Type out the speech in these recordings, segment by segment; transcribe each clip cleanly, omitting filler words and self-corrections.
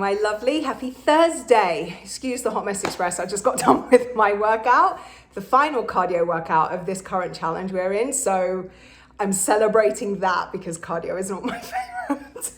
my lovely. Happy Thursday. Excuse the Hot Mess Express. I just got done with my workout, the final cardio workout of this current challenge we're in. So I'm celebrating that because cardio is not my favorite.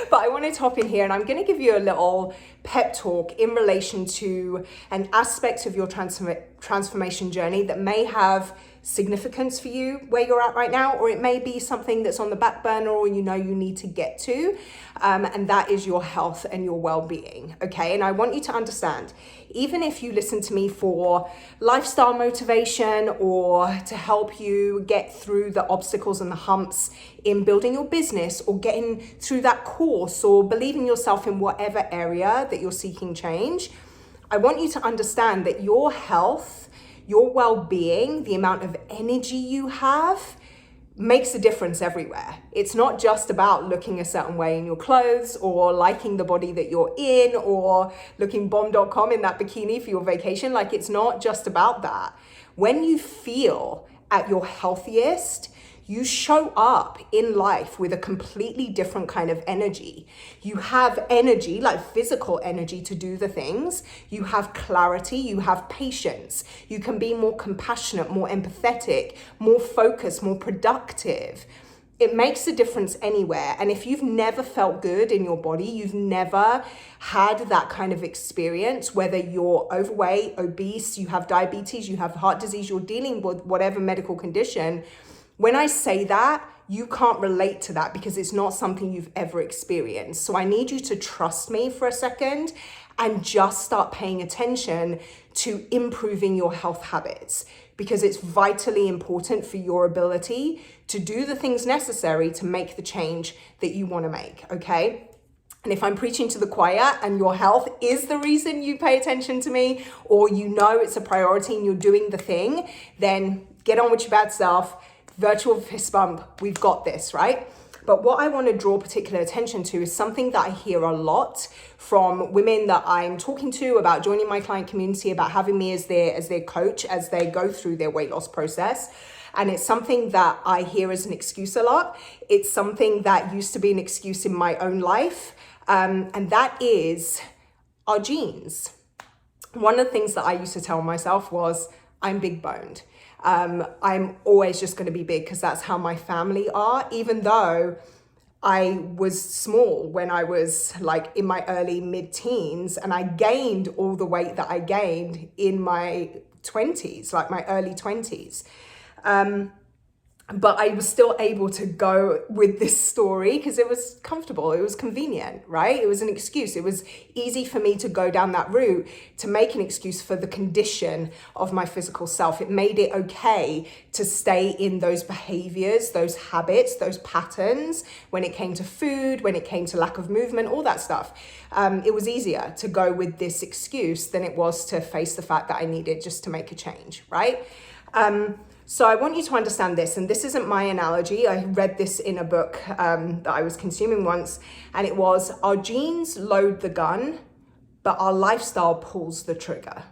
But I wanted to hop in here and I'm going to give you a little pep talk in relation to an aspect of your transformation journey that may have significance for you where you're at right now, or it may be something that's on the back burner or you need to get to, and that is your health and your well-being. Okay, and I want you to understand, even if you listen to me for lifestyle motivation or to help you get through the obstacles and the humps in building your business or getting through that course or believing yourself in whatever area that you're seeking change, I want you to understand that your health, your well-being, the amount of energy you have makes a difference everywhere. It's not just about looking a certain way in your clothes or liking the body that you're in or looking bomb.com in that bikini for your vacation. Like, it's not just about that. When you feel at your healthiest, you show up in life with a completely different kind of energy. You have energy, like physical energy, to do the things. You have clarity, you have patience. You can be more compassionate, more empathetic, more focused, more productive. It makes a difference anywhere. And if you've never felt good in your body, you've never had that kind of experience, whether you're overweight, obese, you have diabetes, you have heart disease, you're dealing with whatever medical condition, when I say that, you can't relate to that because it's not something you've ever experienced. So I need you to trust me for a second and just start paying attention to improving your health habits, because it's vitally important for your ability to do the things necessary to make the change that you want to make, okay? And if I'm preaching to the choir and your health is the reason you pay attention to me, or it's a priority and you're doing the thing, then get on with your bad self. Virtual fist bump, we've got this, right? But what I want to draw particular attention to is something that I hear a lot from women that I'm talking to about joining my client community, about having me as their coach as they go through their weight loss process. And it's something that I hear as an excuse a lot. It's something that used to be an excuse in my own life. And that is our genes. One of the things that I used to tell myself was, I'm big boned. I'm always just going to be big because that's how my family are, even though I was small when I was like in my early mid-teens, and I gained all the weight that I gained in my 20s, like my early 20s. But I was still able to go with this story because it was comfortable, it was convenient, right? It was an excuse. It was easy for me to go down that route to make an excuse for the condition of my physical self. It made it okay to stay in those behaviors, those habits, those patterns when it came to food, when it came to lack of movement, all that stuff. It was easier to go with this excuse than it was to face the fact that I needed just to make a change, right? So I want you to understand this, and this isn't my analogy. I read this in a book that I was consuming once, and it was, our genes load the gun, but our lifestyle pulls the trigger.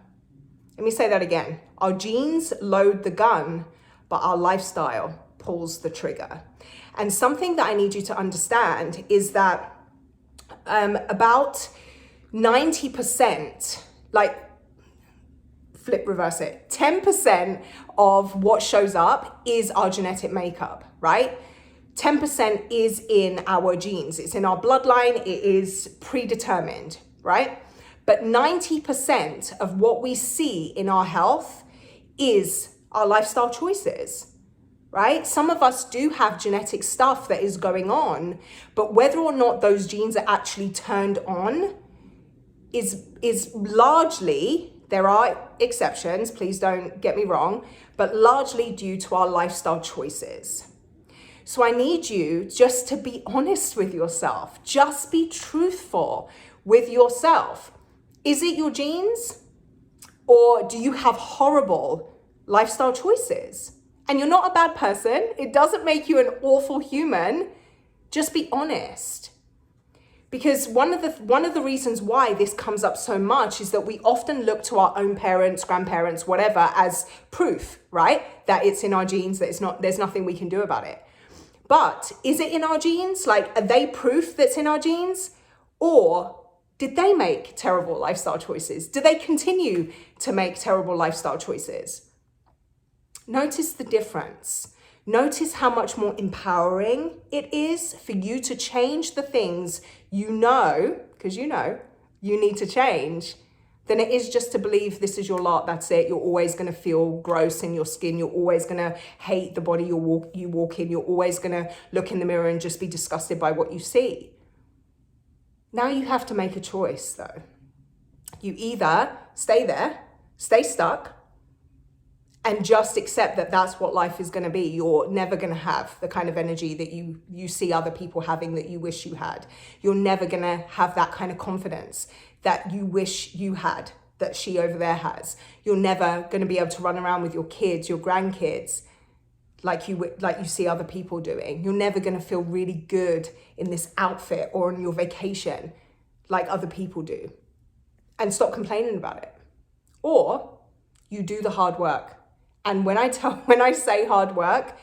Let me say that again. Our genes load the gun, but our lifestyle pulls the trigger. And something that I need you to understand is that about 90%, reverse it, 10% of what shows up is our genetic makeup, right? 10% is in our genes. It's in our bloodline. It is predetermined, right? But 90% of what we see in our health is our lifestyle choices, right? Some of us do have genetic stuff that is going on, but whether or not those genes are actually turned on is largely, there are exceptions, please don't get me wrong, but largely due to our lifestyle choices. So I need you just to be honest with yourself. Just be truthful with yourself. Is it your genes? Or do you have horrible lifestyle choices? And you're not a bad person. It doesn't make you an awful human. Just be honest. Because one of the reasons why this comes up so much is that we often look to our own parents, grandparents, whatever, as proof, right? That it's in our genes, that there's nothing we can do about it. But is it in our genes? Like, are they proof that's in our genes? Or Did they make terrible lifestyle choices? Do they continue to make terrible lifestyle choices? Notice the difference. Notice how much more empowering it is for you to change the things you know, because you know you need to change, than it is just to believe this is your lot, that's it. You're always going to feel gross in your skin. You're always going to hate the body you walk in. You're always going to look in the mirror and just be disgusted by what you see. Now you have to make a choice, though. You either stay there, stay stuck, and just accept that that's what life is going to be. You're never going to have the kind of energy that you see other people having that you wish you had. You're never going to have that kind of confidence that you wish you had, that she over there has. You're never going to be able to run around with your kids, your grandkids, like you see other people doing. You're never going to feel really good in this outfit or on your vacation like other people do. And stop complaining about it. Or you do the hard work. And when I say hard work,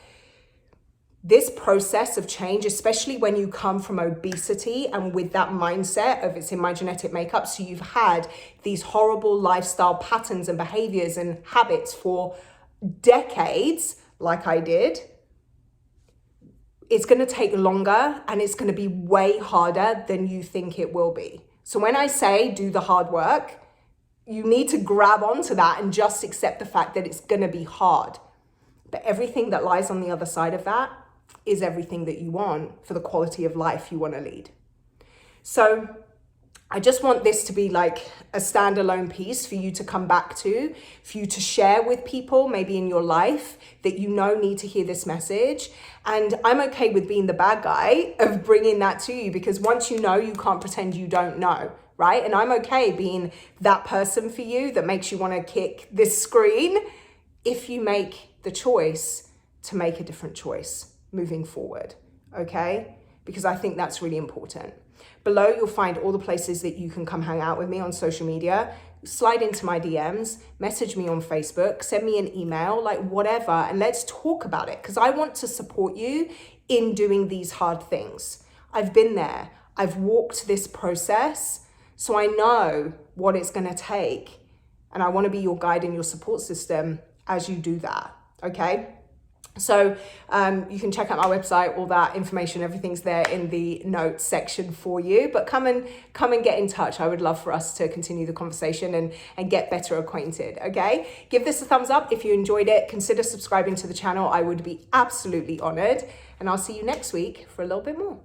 this process of change, especially when you come from obesity and with that mindset of it's in my genetic makeup, so you've had these horrible lifestyle patterns and behaviors and habits for decades, like I did, it's going to take longer and it's going to be way harder than you think it will be. So when I say do the hard work, you need to grab onto that and just accept the fact that it's going to be hard. But everything that lies on the other side of that is everything that you want for the quality of life you want to lead. So I just want this to be like a standalone piece for you to come back to, for you to share with people maybe in your life that you know need to hear this message. And I'm okay with being the bad guy of bringing that to you, because once you know, you can't pretend you don't know, right? And I'm okay being that person for you that makes you want to kick this screen if you make the choice to make a different choice moving forward, okay? Because I think that's really important. Below, you'll find all the places that you can come hang out with me on social media. Slide into my DMs, message me on Facebook, send me an email, like whatever, and let's talk about it, because I want to support you in doing these hard things. I've been there. I've walked this process, so I know what it's going to take, and I want to be your guide and your support system as you do that, okay? So you can check out my website, all that information, everything's there in the notes section for you. But come and get in touch. I would love for us to continue the conversation and get better acquainted, okay? Give this a thumbs up if you enjoyed it. Consider subscribing to the channel. I would be absolutely honored. And I'll see you next week for a little bit more.